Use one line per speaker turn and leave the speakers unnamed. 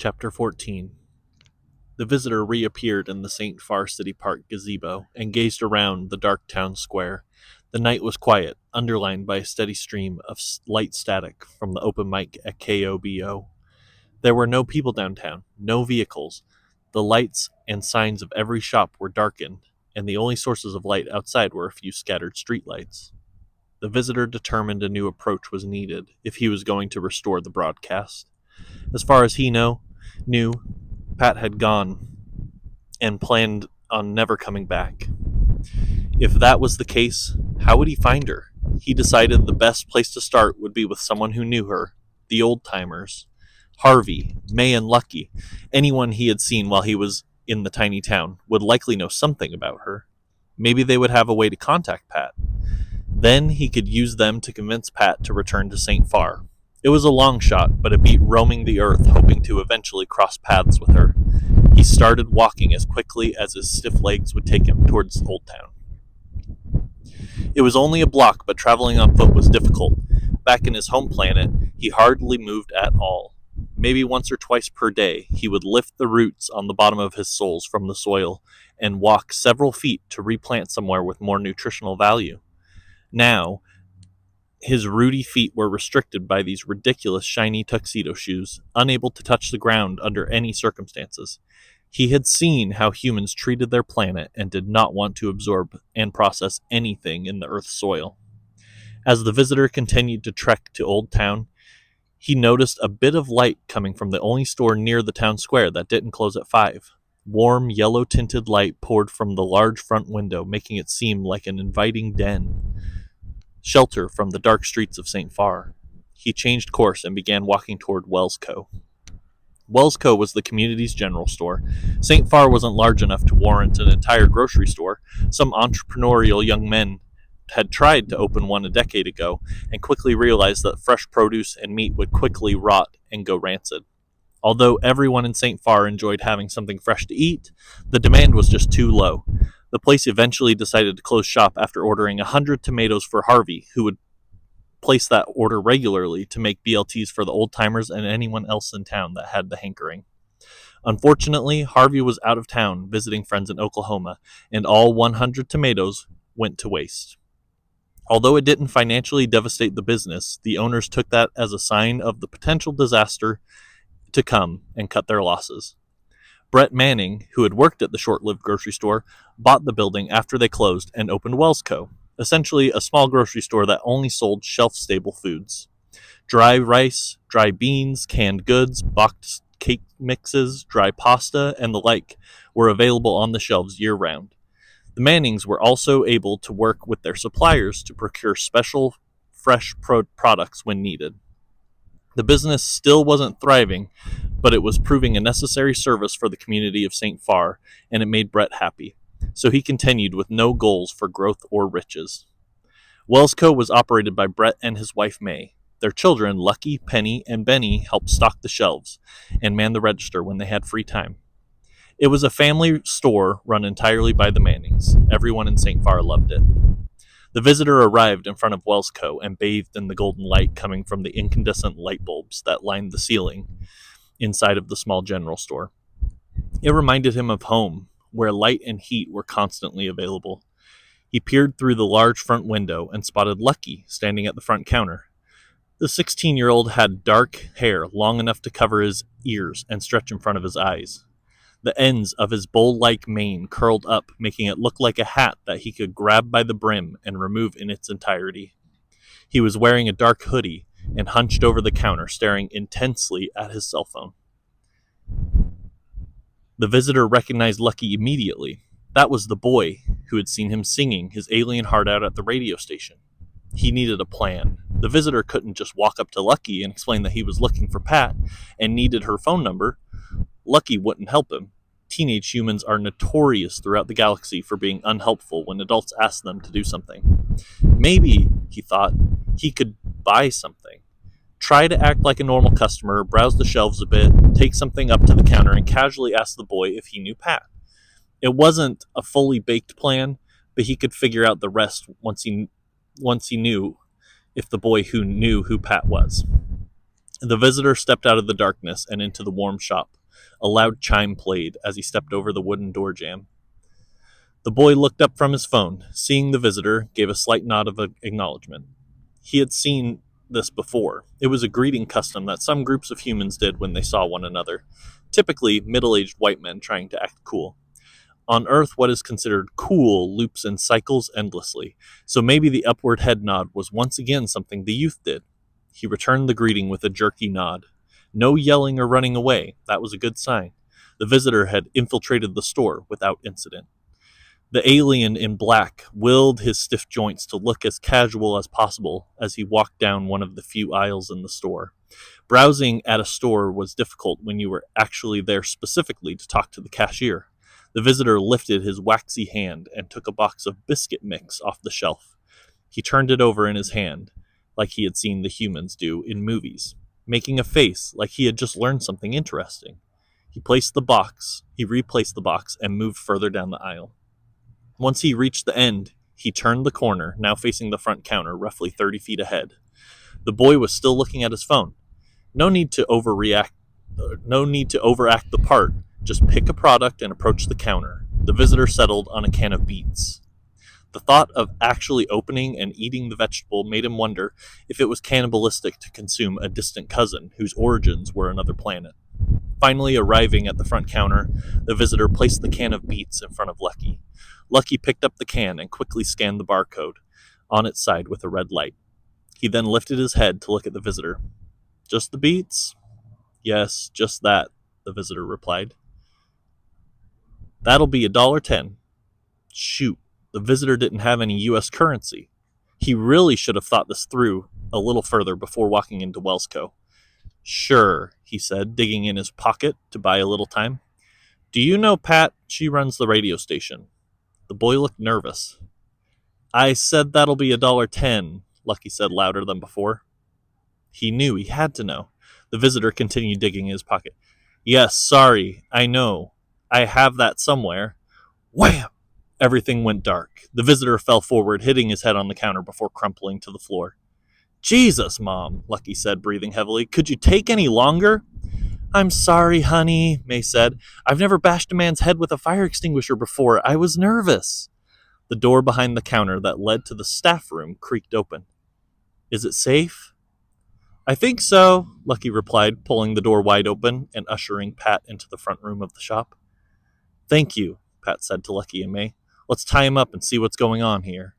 Chapter 14. The visitor reappeared in the St. Farr City Park gazebo and gazed around the dark town square. The night was quiet, underlined by a steady stream of light static from the open mic at KOBO. There were no people downtown, no vehicles. The lights and signs of every shop were darkened, and the only sources of light outside were a few scattered streetlights. The visitor determined a new approach was needed if he was going to restore the broadcast. As far as he knew, Pat had gone and planned on never coming back. If that was the case, how would he find her? He decided the best place to start would be with someone who knew her, the old-timers. Harvey, May, and Lucky, anyone he had seen while he was in the tiny town, would likely know something about her. Maybe they would have a way to contact Pat. Then he could use them to convince Pat to return to St. Farr. It was a long shot, but it beat roaming the earth hoping to eventually cross paths with her. He started walking as quickly as his stiff legs would take him towards Old Town. It was only a block, but traveling on foot was difficult. Back in his home planet, he hardly moved at all. Maybe once or twice per day, he would lift the roots on the bottom of his soles from the soil and walk several feet to replant somewhere with more nutritional value. Now, his rooty feet were restricted by these ridiculous shiny tuxedo shoes, unable to touch the ground under any circumstances. He had seen how humans treated their planet and did not want to absorb and process anything in the Earth's soil. As the visitor continued to trek to Old Town, he noticed a bit of light coming from the only store near the town square that didn't close at 5. Warm, yellow-tinted light poured from the large front window, making it seem like an inviting den. Shelter from the dark streets of St. Farr. He changed course and began walking toward Wells Co. Wells Co. was the community's general store. St. Farr wasn't large enough to warrant an entire grocery store. Some entrepreneurial young men had tried to open one a decade ago and quickly realized that fresh produce and meat would quickly rot and go rancid. Although everyone in St. Farr enjoyed having something fresh to eat, the demand was just too low. The place eventually decided to close shop after ordering 100 tomatoes for Harvey, who would place that order regularly to make BLTs for the old-timers and anyone else in town that had the hankering. Unfortunately, Harvey was out of town visiting friends in Oklahoma, and all 100 tomatoes went to waste. Although it didn't financially devastate the business, the owners took that as a sign of the potential disaster to come and cut their losses. Brett Manning, who had worked at the short-lived grocery store, bought the building after they closed and opened Wells Co., essentially a small grocery store that only sold shelf-stable foods. Dry rice, dry beans, canned goods, boxed cake mixes, dry pasta, and the like were available on the shelves year-round. The Mannings were also able to work with their suppliers to procure special, fresh products when needed. The business still wasn't thriving, but it was proving a necessary service for the community of St. Farr, and it made Brett happy. So he continued with no goals for growth or riches. Wells Co. was operated by Brett and his wife May. Their children, Lucky, Penny, and Benny, helped stock the shelves and man the register when they had free time. It was a family store run entirely by the Mannings. Everyone in St. Farr loved it. The visitor arrived in front of Wells Co. and bathed in the golden light coming from the incandescent light bulbs that lined the ceiling inside of the small general store. It reminded him of home, where light and heat were constantly available. He peered through the large front window and spotted Lucky standing at the front counter. The 16-year-old had dark hair long enough to cover his ears and stretch in front of his eyes. The ends of his bowl-like mane curled up, making it look like a hat that he could grab by the brim and remove in its entirety. He was wearing a dark hoodie and hunched over the counter, staring intensely at his cell phone. The visitor recognized Lucky immediately. That was the boy who had seen him singing his alien heart out at the radio station. He needed a plan. The visitor couldn't just walk up to Lucky and explain that he was looking for Pat and needed her phone number. Lucky wouldn't help him. Teenage humans are notorious throughout the galaxy for being unhelpful when adults ask them to do something. Maybe, he thought, he could buy something. Try to act like a normal customer, browse the shelves a bit, take something up to the counter, and casually ask the boy if he knew Pat. It wasn't a fully baked plan, but he could figure out the rest once he knew if the boy who knew who Pat was. The visitor stepped out of the darkness and into the warm shop. A loud chime played as he stepped over the wooden door jamb. The boy looked up from his phone. Seeing the visitor, gave a slight nod of acknowledgement. He had seen this before. It was a greeting custom that some groups of humans did when they saw one another, typically middle-aged white men trying to act cool. On Earth, what is considered cool loops and cycles endlessly, so maybe the upward head nod was once again something the youth did. He returned the greeting with a jerky nod. No yelling or running away. That was a good sign. The visitor had infiltrated the store without incident. The alien in black willed his stiff joints to look as casual as possible as he walked down one of the few aisles in the store. Browsing at a store was difficult when you were actually there specifically to talk to the cashier. The visitor lifted his waxy hand and took a box of biscuit mix off the shelf. He turned it over in his hand, like he had seen the humans do in movies, making a face like he had just learned something interesting. He replaced the box, and moved further down the aisle. Once he reached the end, he turned the corner, now facing the front counter, roughly 30 feet ahead. The boy was still looking at his phone. No need to overact the part. Just pick a product and approach the counter. The visitor settled on a can of beets. The thought of actually opening and eating the vegetable made him wonder if it was cannibalistic to consume a distant cousin whose origins were another planet. Finally arriving at the front counter, the visitor placed the can of beets in front of Lucky. Lucky picked up the can and quickly scanned the barcode on its side with a red light. He then lifted his head to look at the visitor. "Just the beets?" "Yes, just that," the visitor replied. "That'll be $1.10. Shoot, the visitor didn't have any U.S. currency. He really should have thought this through a little further before walking into Wellsco. "Sure," he said, digging in his pocket to buy a little time. "Do you know Pat? She runs the radio station." The boy looked nervous. "I said that'll be $1.10, Lucky said louder than before. He knew. He had to know. The visitor continued digging in his pocket. "Yes, sorry. I know. I have that somewhere." Wham! Everything went dark. The visitor fell forward, hitting his head on the counter before crumpling to the floor. "Jesus, Mom," Lucky said, breathing heavily. "Could you take any longer?" "I'm sorry, honey," May said. "I've never bashed a man's head with a fire extinguisher before. I was nervous." The door behind the counter that led to the staff room creaked open. "Is it safe?" "I think so," Lucky replied, pulling the door wide open and ushering Pat into the front room of the shop. "Thank you," Pat said to Lucky and May. "Let's tie him up and see what's going on here."